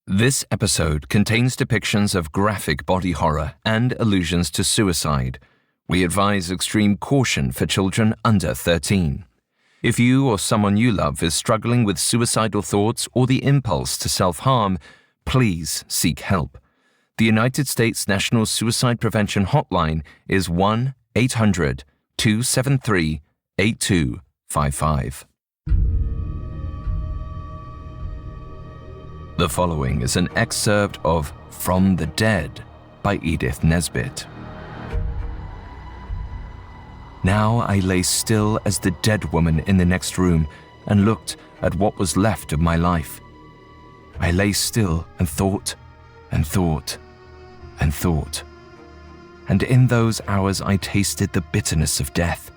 This episode contains depictions of graphic body horror and allusions to suicide. We advise extreme caution for children under 13. If you or someone you love is struggling with suicidal thoughts or the impulse to self-harm, please seek help. The United States National Suicide Prevention Hotline is 1-800-273-8255. The following is an excerpt of From the Dead by Edith Nesbit. Now I lay still as the dead woman in the next room and looked at what was left of my life. I lay still and thought and thought and thought. And in those hours I tasted the bitterness of death.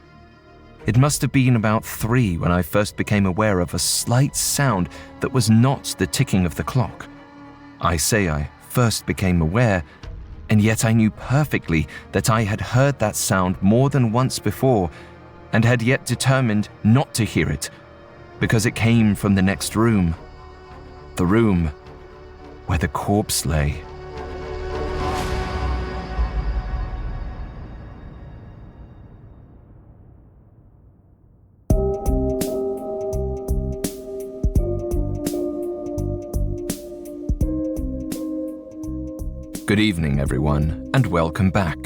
It must have been about 3 when I first became aware of a slight sound that was not the ticking of the clock. I say I first became aware, and yet I knew perfectly that I had heard that sound more than once before and had yet determined not to hear it because it came from the next room. The room where the corpse lay. Good evening, everyone, and welcome back.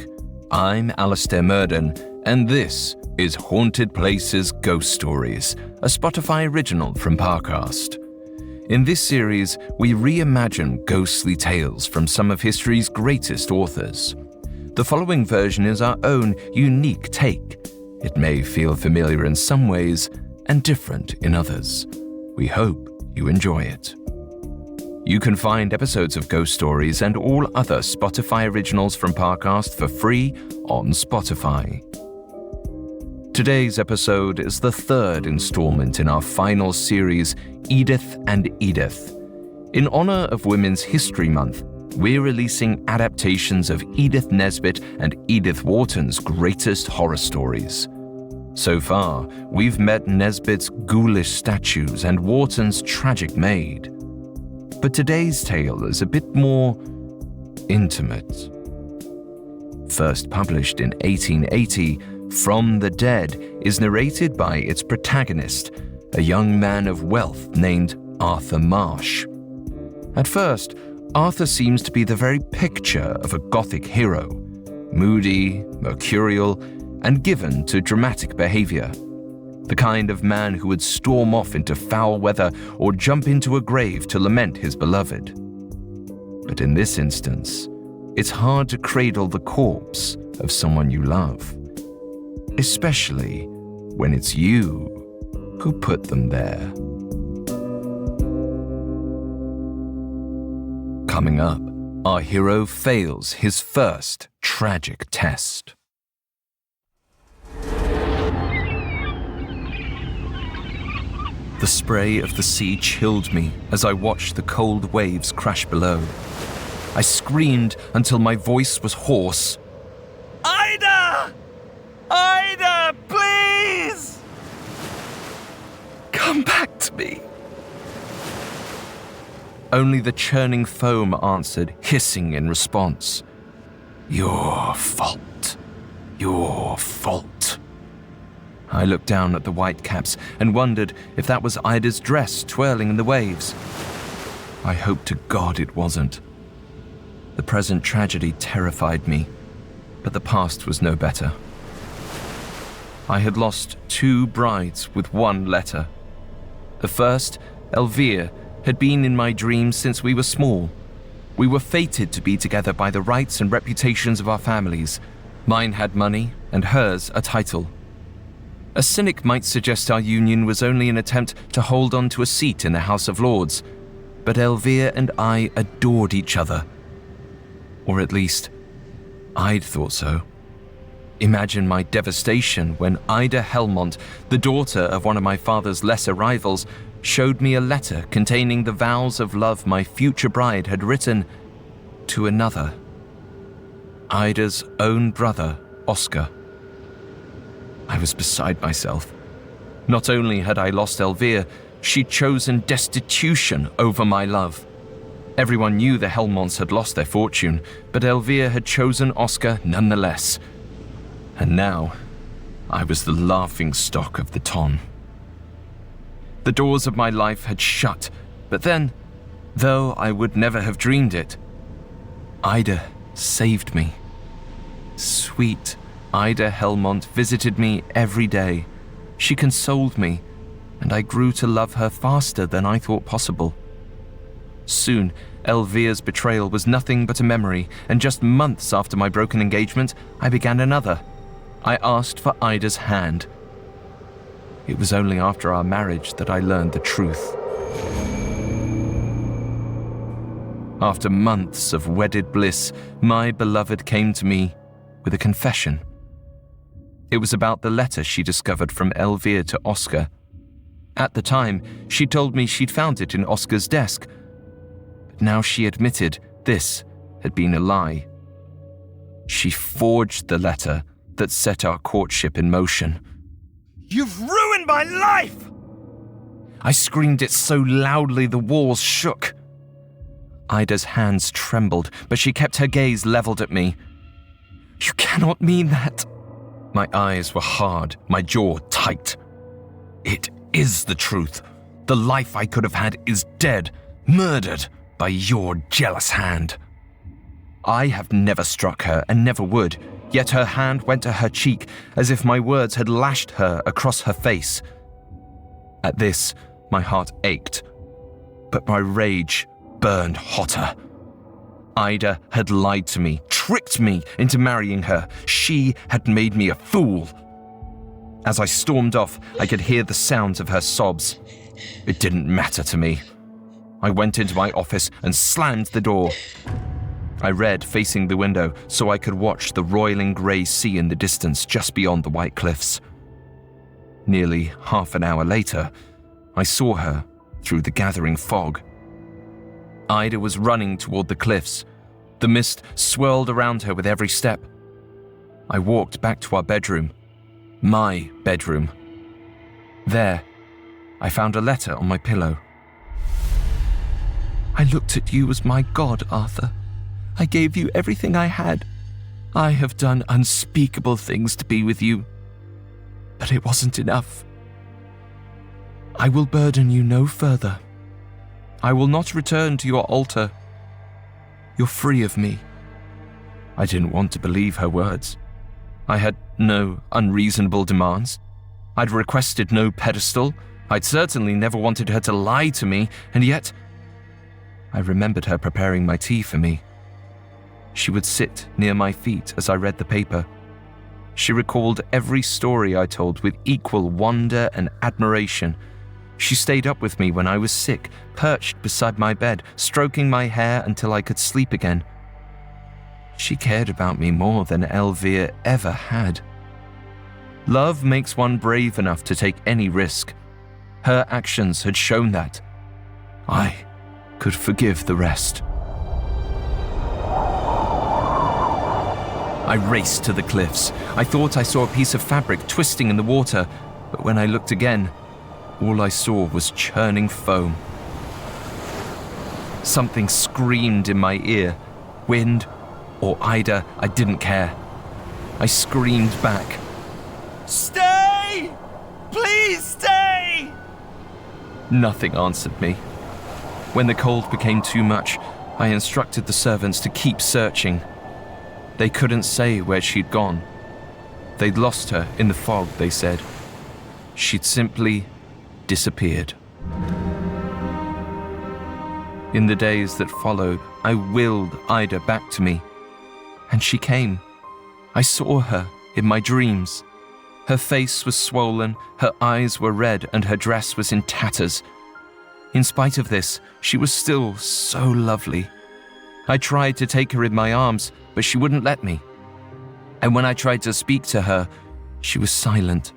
I'm Alistair Murden, and this is Haunted Places Ghost Stories, a Spotify original from Parcast. In this series, we reimagine ghostly tales from some of history's greatest authors. The following version is our own unique take. It may feel familiar in some ways and different in others. We hope you enjoy it. You can find episodes of Ghost Stories and all other Spotify originals from Parcast for free on Spotify. Today's episode is the 3rd installment in our final series, Edith and Edith. In honor of Women's History Month, we're releasing adaptations of Edith Nesbit and Edith Wharton's greatest horror stories. So far, we've met Nesbit's ghoulish statues and Wharton's tragic maid. But today's tale is a bit more intimate. First published in 1880, From the Dead is narrated by its protagonist, a young man of wealth named Arthur Marsh. At first, Arthur seems to be the very picture of a Gothic hero, moody, mercurial, and given to dramatic behavior. The kind of man who would storm off into foul weather or jump into a grave to lament his beloved. But in this instance, it's hard to cradle the corpse of someone you love, especially when it's you who put them there. Coming up, our hero fails his first tragic test. The spray of the sea chilled me as I watched the cold waves crash below. I screamed until my voice was hoarse. "Ida! Ida, please! Come back to me!" Only the churning foam answered, hissing in response. "Your fault. Your fault." I looked down at the whitecaps and wondered if that was Ida's dress twirling in the waves. I hoped to God it wasn't. The present tragedy terrified me, but the past was no better. I had lost 2 brides with 1 letter. The first, Elvire, had been in my dreams since we were small. We were fated to be together by the rights and reputations of our families. Mine had money, and hers a title. A cynic might suggest our union was only an attempt to hold on to a seat in the House of Lords, but Elvire and I adored each other. Or at least, I'd thought so. Imagine my devastation when Ida Helmont, the daughter of one of my father's lesser rivals, showed me a letter containing the vows of love my future bride had written to another. Ida's own brother, Oscar. I was beside myself. Not only had I lost Elvire, she'd chosen destitution over my love. Everyone knew the Helmonts had lost their fortune, but Elvira had chosen Oscar nonetheless. And now, I was the laughingstock of the ton. The doors of my life had shut, but then, though I would never have dreamed it, Ida saved me. Sweet Ida Helmont visited me every day. She consoled me, and I grew to love her faster than I thought possible. Soon, Elvira's betrayal was nothing but a memory, and just months after my broken engagement, I began another. I asked for Ida's hand. It was only after our marriage that I learned the truth. After months of wedded bliss, my beloved came to me with a confession. It was about the letter she discovered from Elvira to Oscar. At the time, she told me she'd found it in Oscar's desk. But now she admitted this had been a lie. She forged the letter that set our courtship in motion. "You've ruined my life!" I screamed it so loudly the walls shook. Ida's hands trembled, but she kept her gaze leveled at me. "You cannot mean that." My eyes were hard, my jaw tight. "It is the truth. The life I could have had is dead, murdered by your jealous hand." I have never struck her and never would, yet her hand went to her cheek as if my words had lashed her across her face. At this, my heart ached, but my rage burned hotter. Ida had lied to me, tricked me into marrying her. She had made me a fool. As I stormed off, I could hear the sounds of her sobs. It didn't matter to me. I went into my office and slammed the door. I read facing the window so I could watch the roiling grey sea in the distance just beyond the white cliffs. Nearly half an hour later, I saw her through the gathering fog. Ida was running toward the cliffs. The mist swirled around her with every step. I walked back to our bedroom. My bedroom. There, I found a letter on my pillow. "I looked at you as my god, Arthur. I gave you everything I had. I have done unspeakable things to be with you. But it wasn't enough. I will burden you no further. I will not return to your altar. You're free of me." I didn't want to believe her words. I had no unreasonable demands. I'd requested no pedestal. I'd certainly never wanted her to lie to me, and yet I remembered her preparing my tea for me. She would sit near my feet as I read the paper. She recalled every story I told with equal wonder and admiration. She stayed up with me when I was sick, perched beside my bed, stroking my hair until I could sleep again. She cared about me more than Elvira ever had. Love makes one brave enough to take any risk. Her actions had shown that. I could forgive the rest. I raced to the cliffs. I thought I saw a piece of fabric twisting in the water, but when I looked again, all I saw was churning foam. Something screamed in my ear. Wind or Ida, I didn't care. I screamed back. "Stay! Please stay!" Nothing answered me. When the cold became too much, I instructed the servants to keep searching. They couldn't say where she'd gone. They'd lost her in the fog, they said. She'd simply disappeared. In the days that followed, I willed Ida back to me. And she came. I saw her in my dreams. Her face was swollen, her eyes were red, and her dress was in tatters. In spite of this, she was still so lovely. I tried to take her in my arms, but she wouldn't let me. And when I tried to speak to her, she was silent.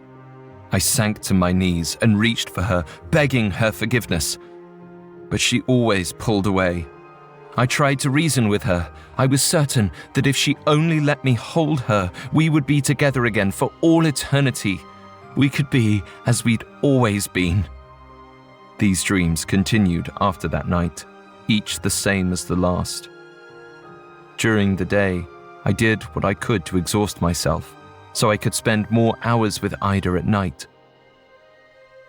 I sank to my knees and reached for her, begging her forgiveness. But she always pulled away. I tried to reason with her. I was certain that if she only let me hold her, we would be together again for all eternity. We could be as we'd always been. These dreams continued after that night. each the same as the last. During the day, I did what I could to exhaust myself, so I could spend more hours with Ida at night.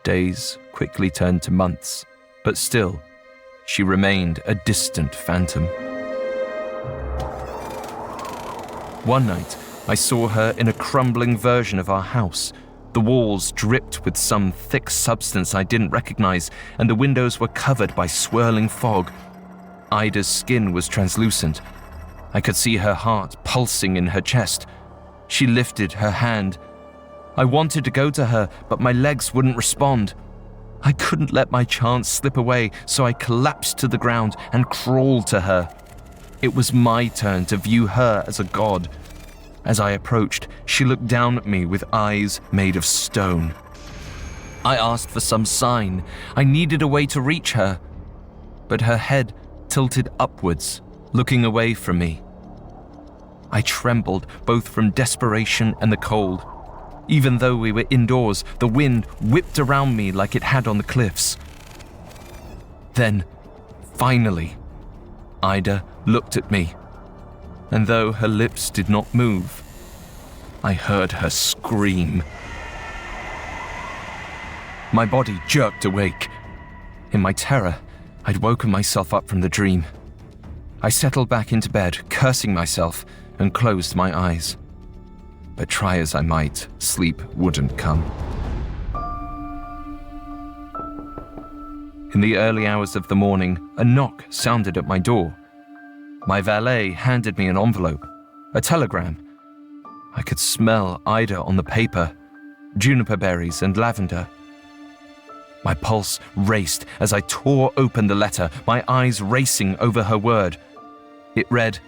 Days quickly turned to months, but still, she remained a distant phantom. One night, I saw her in a crumbling version of our house. The walls dripped with some thick substance I didn't recognize, and the windows were covered by swirling fog. Ida's skin was translucent. I could see her heart pulsing in her chest. She lifted her hand. I wanted to go to her, but my legs wouldn't respond. I couldn't let my chance slip away, so I collapsed to the ground and crawled to her. It was my turn to view her as a god. As I approached, she looked down at me with eyes made of stone. I asked for some sign. I needed a way to reach her. But her head tilted upwards, looking away from me. I trembled both from desperation and the cold. Even though we were indoors, the wind whipped around me like it had on the cliffs. Then, finally, Ida looked at me, and though her lips did not move, I heard her scream. My body jerked awake. In my terror, I'd woken myself up from the dream. I settled back into bed, cursing myself, and closed my eyes. But try as I might, sleep wouldn't come. In the early hours of the morning, a knock sounded at my door. My valet handed me an envelope, a telegram. I could smell Ida on the paper, juniper berries and lavender. My pulse raced as I tore open the letter, my eyes racing over her word. It read,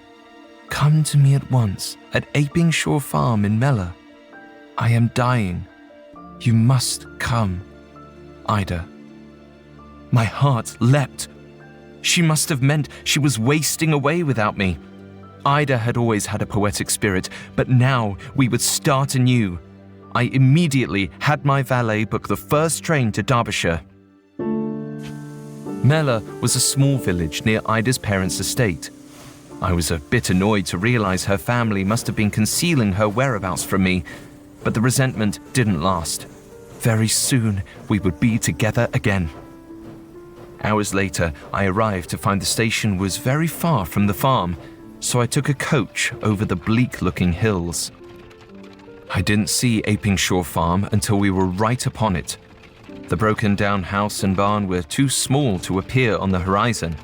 "Come to me at once at Apingshaw Farm in Mellor. I am dying. You must come. Ida." My heart leapt. She must have meant she was wasting away without me. Ida had always had a poetic spirit, but now we would start anew. I immediately had my valet book the first train to Derbyshire. Mellor was a small village near Ida's parents' estate. I was a bit annoyed to realize her family must have been concealing her whereabouts from me, but the resentment didn't last. Very soon, we would be together again. Hours later, I arrived to find the station was very far from the farm, so I took a coach over the bleak-looking hills. I didn't see Apingshaw Farm until we were right upon it. The broken-down house and barn were too small to appear on the horizon.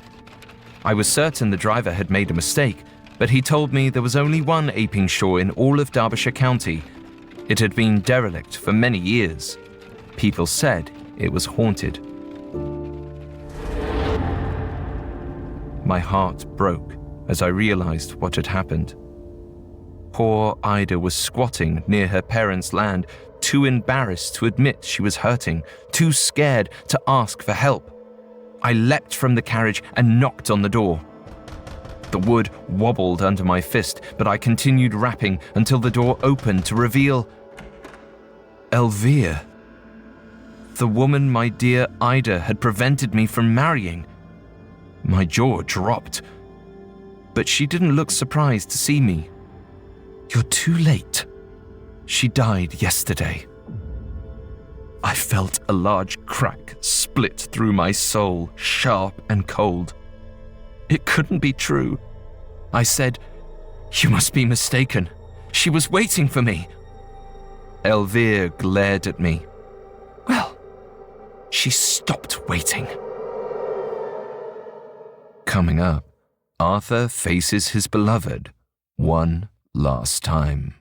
I was certain the driver had made a mistake, but he told me there was only one Apingshaw in all of Derbyshire County. It had been derelict for many years. People said it was haunted. My heart broke as I realized what had happened. Poor Ida was squatting near her parents' land, too embarrassed to admit she was hurting, too scared to ask for help. I leapt from the carriage and knocked on the door. The wood wobbled under my fist, but I continued rapping until the door opened to reveal Elvire, the woman my dear Ida had prevented me from marrying. My jaw dropped, but she didn't look surprised to see me. "You're too late. She died yesterday." I felt a large crack split through my soul, sharp and cold. It couldn't be true. I said, "You must be mistaken. She was waiting for me." Elvire glared at me. "Well, she stopped waiting." Coming up, Arthur faces his beloved one last time.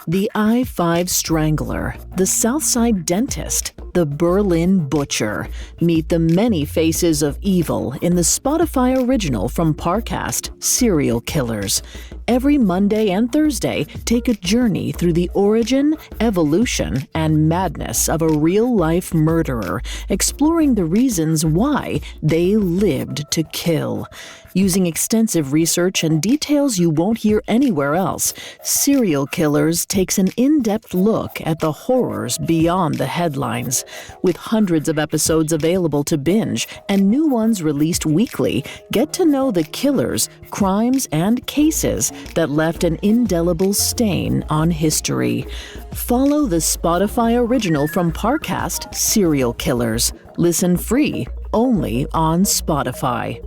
The I-5 Strangler, the Southside Dentist, the Berlin Butcher. Meet the many faces of evil in the Spotify original from Parcast, Serial Killers. Every Monday and Thursday, take a journey through the origin, evolution, and madness of a real-life murderer, exploring the reasons why they lived to kill. Using extensive research and details you won't hear anywhere else, Serial Killers takes an in-depth look at the horrors beyond the headlines. Killers. With hundreds of episodes available to binge and new ones released weekly, get to know the killers, crimes, and cases that left an indelible stain on history. Follow the Spotify original from Parcast, Serial Killers. Listen free, only on Spotify.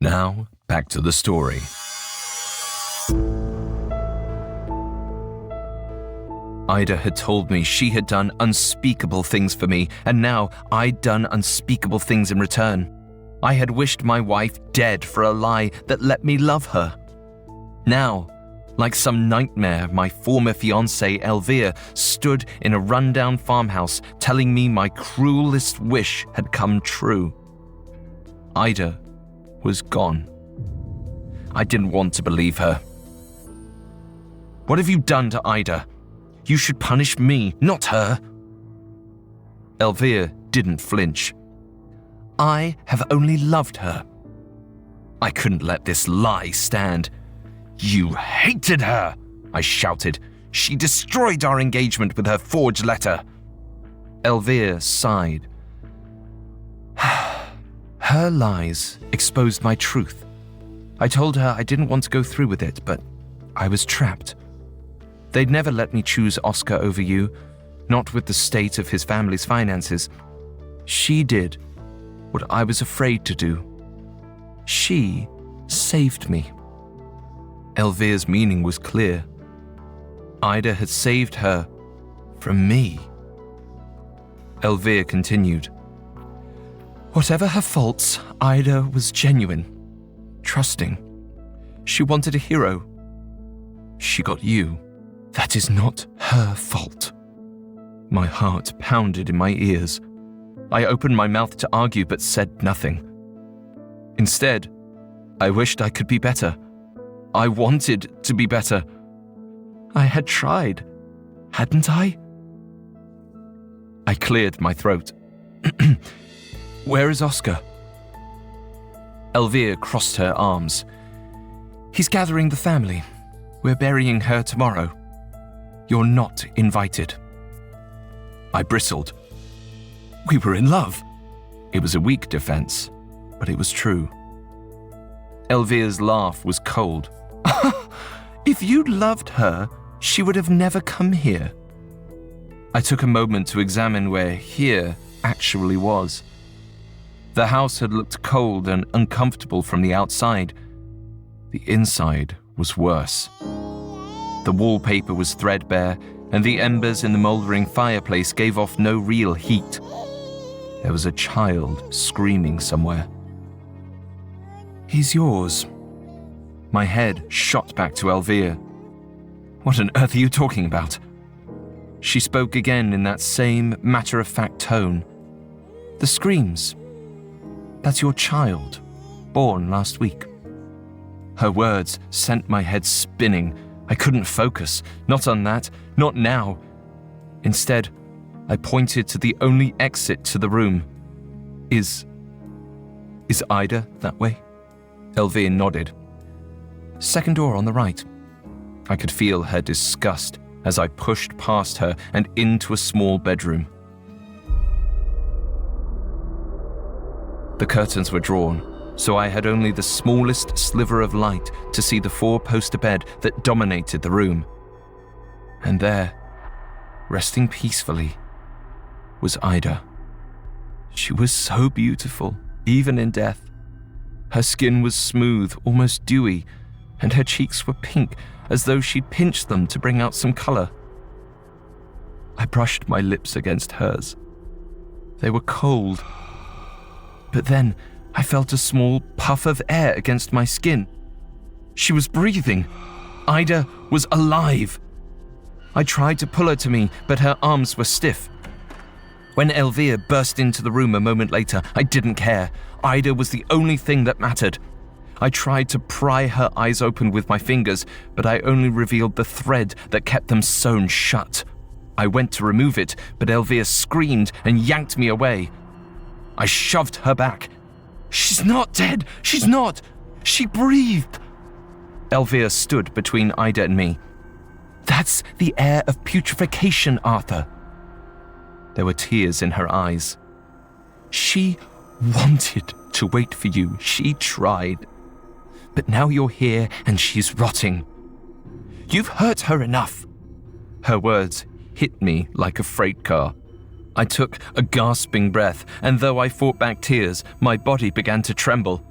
Now, back to the story. Ida had told me she had done unspeakable things for me, and now I'd done unspeakable things in return. I had wished my wife dead for a lie that let me love her. Now, like some nightmare, my former fiancée, Elvira, stood in a rundown farmhouse telling me my cruelest wish had come true. Ida was gone. I didn't want to believe her. "What have you done to Ida? You should punish me, not her." Elvira didn't flinch. "I have only loved her." I couldn't let this lie stand. "You hated her," I shouted. "She destroyed our engagement with her forged letter." Elvira sighed. Her lies exposed my truth. I told her I didn't want to go through with it, but I was trapped. They'd never let me choose Oscar over you, not with the state of his family's finances. She did what I was afraid to do. She saved me. Elvira's meaning was clear. Ida had saved her from me. Elvira continued. "Whatever her faults, Ida was genuine, trusting. She wanted a hero. She got you. That is not her fault." My heart pounded in my ears. I opened my mouth to argue but said nothing. Instead, I wished I could be better. I wanted to be better. I had tried, hadn't I? I cleared my throat. "Where is Oscar?" Elvira crossed her arms. "He's gathering the family. We're burying her tomorrow. You're not invited." I bristled. We were in love. It was a weak defense, but it was true. Elvira's laugh was cold. "If you'd loved her, she would have never come here." I took a moment to examine where here actually was. The house had looked cold and uncomfortable from the outside. The inside was worse. The wallpaper was threadbare, and the embers in the mouldering fireplace gave off no real heat. There was a child screaming somewhere. "He's yours." My head shot back to Elvira. "What on earth are you talking about?" She spoke again in that same matter-of-fact tone. "The screams. That's your child, born last week." Her words sent my head spinning. I couldn't focus. Not on that. Not now. Instead, I pointed to the only exit to the room. Is Ida that way?" Elvira nodded. "Second door on the right." I could feel her disgust as I pushed past her and into a small bedroom. The curtains were drawn, so I had only the smallest sliver of light to see the four-poster bed that dominated the room. And there, resting peacefully, was Ida. She was so beautiful, even in death. Her skin was smooth, almost dewy, and her cheeks were pink, as though she'd pinched them to bring out some color. I brushed my lips against hers. They were cold. But then I felt a small puff of air against my skin. She was breathing. Ida was alive. I tried to pull her to me, but her arms were stiff. When Elvira burst into the room a moment later, I didn't care. Ida was the only thing that mattered. I tried to pry her eyes open with my fingers, but I only revealed the thread that kept them sewn shut. I went to remove it, but Elvira screamed and yanked me away. I shoved her back. "She's not dead! She's not! She breathed!" Elvira stood between Ida and me. That's the air of putrefaction, Arthur. There were tears in her eyes. She wanted to wait for you. She tried. But now you're here and she's rotting. You've hurt her enough. Her words hit me like a freight car. I took a gasping breath, and though I fought back tears, my body began to tremble.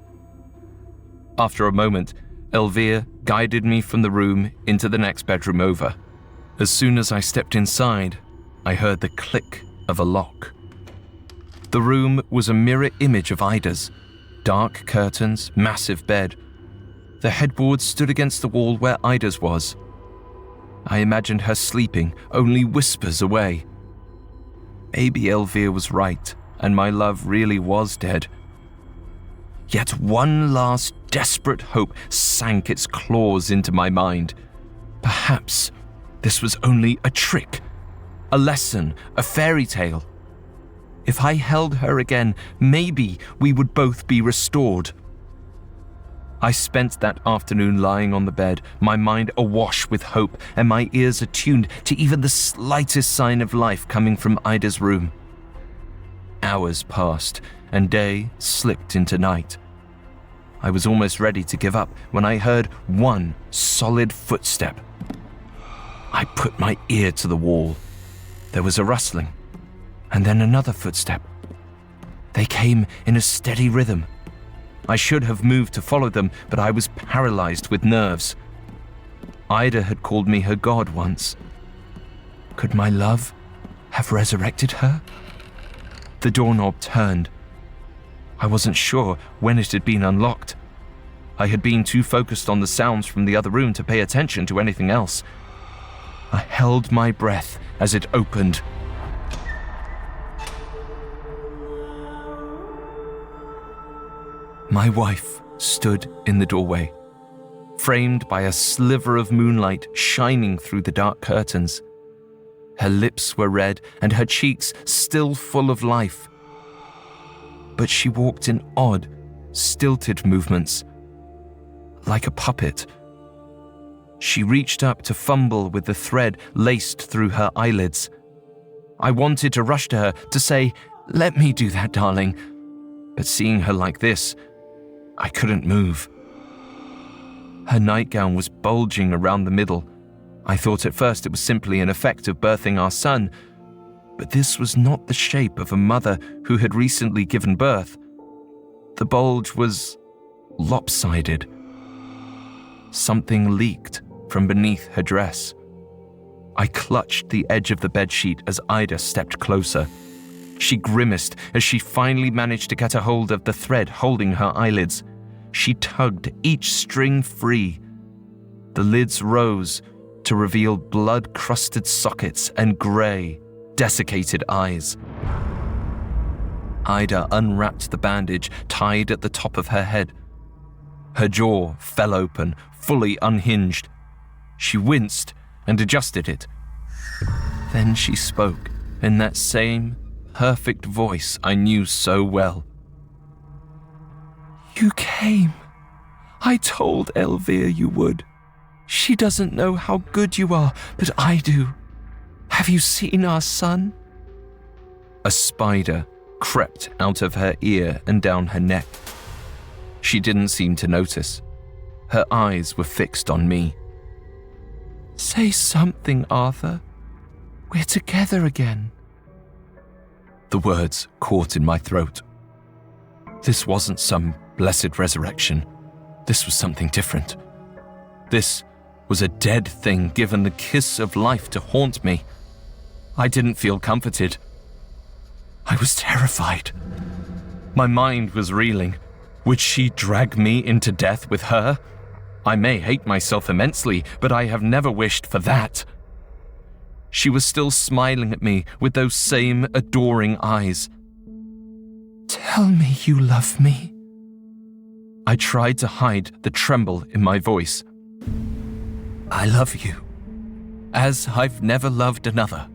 After a moment, Elvire guided me from the room into the next bedroom over. As soon as I stepped inside, I heard the click of a lock. The room was a mirror image of Ida's. Dark curtains, massive bed. The headboard stood against the wall where Ida's was. I imagined her sleeping, only whispers away. Maybe Elvire was right, and my love really was dead. Yet one last desperate hope sank its claws into my mind. Perhaps this was only a trick, a lesson, a fairy tale. If I held her again, maybe we would both be restored. I spent that afternoon lying on the bed, my mind awash with hope and my ears attuned to even the slightest sign of life coming from Ida's room. Hours passed, and day slipped into night. I was almost ready to give up when I heard one solid footstep. I put my ear to the wall. There was a rustling, and then another footstep. They came in a steady rhythm. I should have moved to follow them, but I was paralyzed with nerves. Ida had called me her god once. Could my love have resurrected her? The doorknob turned. I wasn't sure when it had been unlocked. I had been too focused on the sounds from the other room to pay attention to anything else. I held my breath as it opened. My wife stood in the doorway, framed by a sliver of moonlight shining through the dark curtains. Her lips were red and her cheeks still full of life. But she walked in odd, stilted movements, like a puppet. She reached up to fumble with the thread laced through her eyelids. I wanted to rush to her to say, "Let me do that, darling." But seeing her like this, I couldn't move. Her nightgown was bulging around the middle. I thought at first it was simply an effect of birthing our son, but this was not the shape of a mother who had recently given birth. The bulge was lopsided. Something leaked from beneath her dress. I clutched the edge of the bedsheet as Ida stepped closer. She grimaced as she finally managed to get a hold of the thread holding her eyelids. She tugged each string free. The lids rose to reveal blood-crusted sockets and grey, desiccated eyes. Ida unwrapped the bandage tied at the top of her head. Her jaw fell open, fully unhinged. She winced and adjusted it. Then she spoke in that same perfect voice I knew so well. "You came. I told Elvire you would. She doesn't know how good you are, but I do. Have you seen our son?" A spider crept out of her ear and down her neck. She didn't seem to notice. Her eyes were fixed on me. "Say something, Arthur. We're together again." The words caught in my throat. This wasn't some blessed resurrection. This was something different. This was a dead thing given the kiss of life to haunt me. I didn't feel comforted. I was terrified. My mind was reeling. Would she drag me into death with her? I may hate myself immensely, but I have never wished for that. She was still smiling at me with those same adoring eyes. "Tell me you love me." I tried to hide the tremble in my voice. "I love you, as I've never loved another."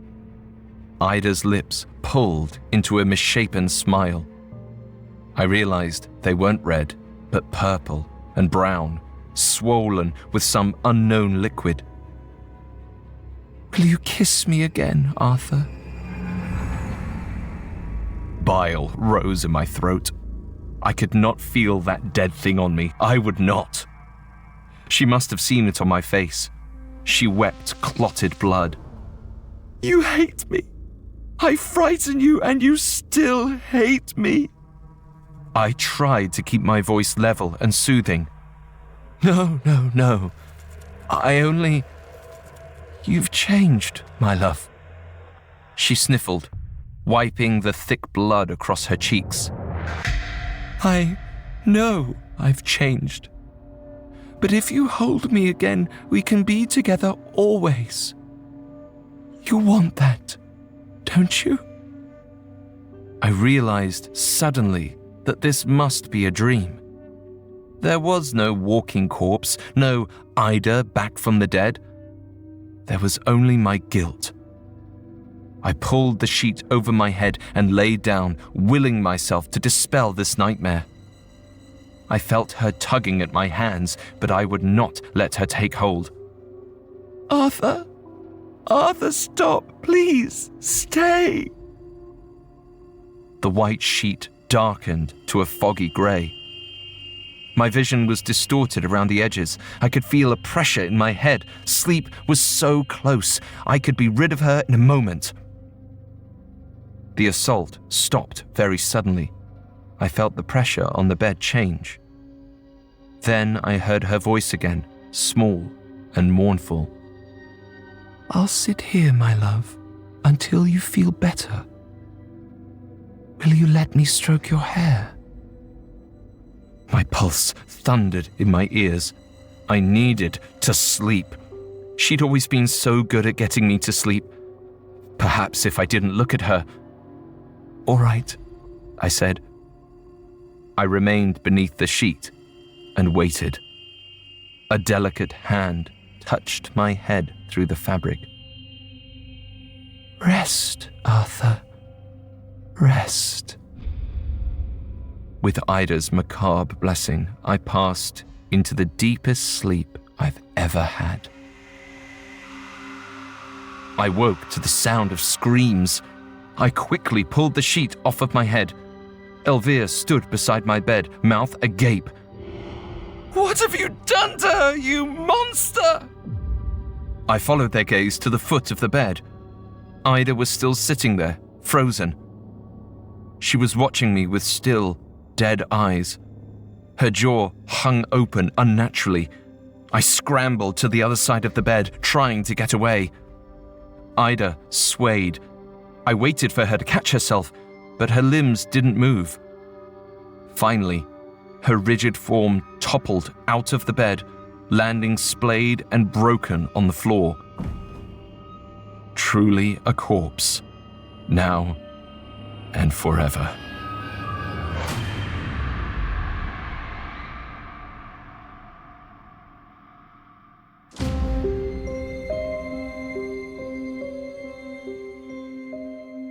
Ida's lips pulled into a misshapen smile. I realized they weren't red, but purple and brown, swollen with some unknown liquid. Will you kiss me again, Arthur? Bile rose in my throat. I could not feel that dead thing on me. I would not. She must have seen it on my face. She wept clotted blood. You hate me. I frighten you and you still hate me. I tried to keep my voice level and soothing. No. You've changed, my love. She sniffled, wiping the thick blood across her cheeks. I know I've changed. But if you hold me again, we can be together always. You want that, don't you? I realized suddenly that this must be a dream. There was no walking corpse, no Ida back from the dead. There was only my guilt. I pulled the sheet over my head and lay down, willing myself to dispel this nightmare. I felt her tugging at my hands, but I would not let her take hold. Arthur, stop, please, stay. The white sheet darkened to a foggy grey. My vision was distorted around the edges. I could feel a pressure in my head. Sleep was so close. I could be rid of her in a moment. The assault stopped very suddenly. I felt the pressure on the bed change. Then I heard her voice again, small and mournful. I'll sit here, my love, until you feel better. Will you let me stroke your hair? My pulse thundered in my ears. I needed to sleep. She'd always been so good at getting me to sleep. Perhaps if I didn't look at her. All right, I said. I remained beneath the sheet and waited. A delicate hand touched my head through the fabric. Rest, Arthur. Rest. With Ida's macabre blessing, I passed into the deepest sleep I've ever had. I woke to the sound of screams. I quickly pulled the sheet off of my head. Elvira stood beside my bed, mouth agape. What have you done to her, you monster? I followed their gaze to the foot of the bed. Ida was still sitting there, frozen. She was watching me with still, dead eyes. Her jaw hung open unnaturally. I scrambled to the other side of the bed, trying to get away. Ida swayed. I waited for her to catch herself, but her limbs didn't move. Finally, her rigid form toppled out of the bed, landing splayed and broken on the floor. Truly a corpse, now and forever.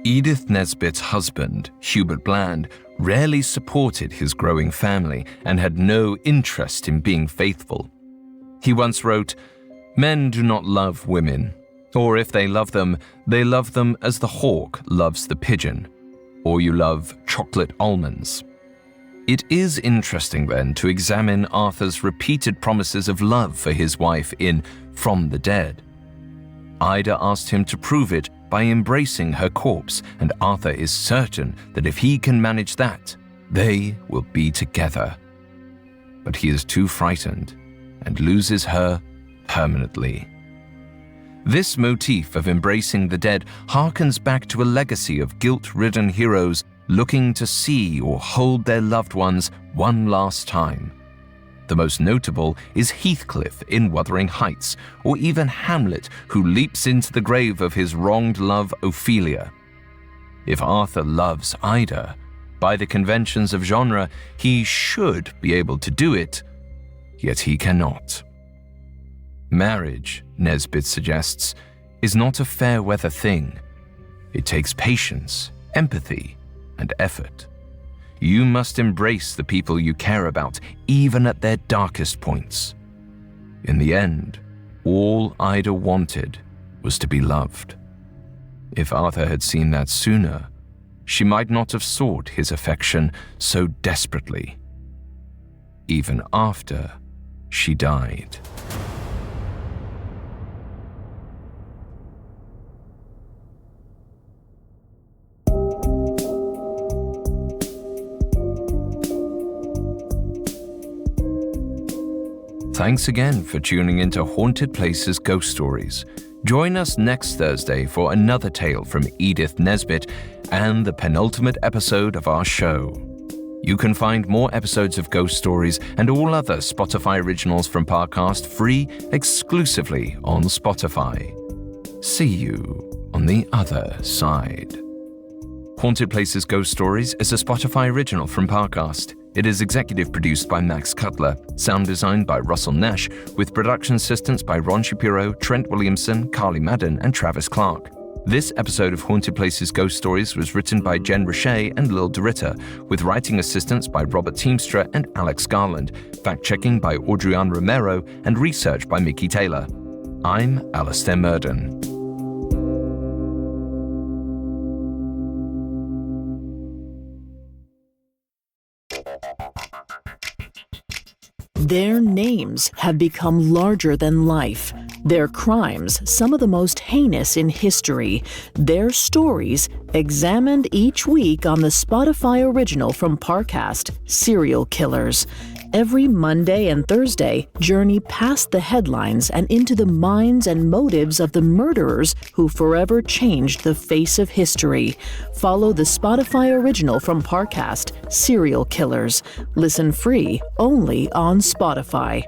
Edith Nesbit's husband, Hubert Bland, rarely supported his growing family and had no interest in being faithful. He once wrote, "Men do not love women, or if they love them as the hawk loves the pigeon, or you love chocolate almonds." It is interesting then to examine Arthur's repeated promises of love for his wife in From the Dead. Ida asked him to prove it by embracing her corpse, and Arthur is certain that if he can manage that, they will be together. But he is too frightened and loses her permanently. This motif of embracing the dead harkens back to a legacy of guilt-ridden heroes looking to see or hold their loved ones one last time. The most notable is Heathcliff in Wuthering Heights, or even Hamlet, who leaps into the grave of his wronged love Ophelia. If Arthur loves Ida, by the conventions of genre, he should be able to do it, yet he cannot. Marriage, Nesbit suggests, is not a fair-weather thing. It takes patience, empathy, and effort. You must embrace the people you care about, even at their darkest points. In the end, all Ida wanted was to be loved. If Arthur had seen that sooner, she might not have sought his affection so desperately, even after she died. Thanks again for tuning into Haunted Places Ghost Stories. Join us next Thursday for another tale from Edith Nesbit and the penultimate episode of our show. You can find more episodes of Ghost Stories and all other Spotify originals from Parcast free exclusively on Spotify. See you on the other side. Haunted Places Ghost Stories is a Spotify original from Parcast. It is executive produced by Max Cutler, sound designed by Russell Nash, with production assistance by Ron Shapiro, Trent Williamson, Carly Madden, and Travis Clark. This episode of Haunted Places Ghost Stories was written by Jen Roche and Lil DeRitter, with writing assistance by Robert Teamstra and Alex Garland, fact-checking by Audrian Romero, and research by Mickey Taylor. I'm Alastair Murden. Their names have become larger than life. Their crimes, some of the most heinous in history. Their stories, examined each week on the Spotify original from Parcast, Serial Killers. Every Monday and Thursday, journey past the headlines and into the minds and motives of the murderers who forever changed the face of history. Follow the Spotify original from Parcast, Serial Killers. Listen free only on Spotify.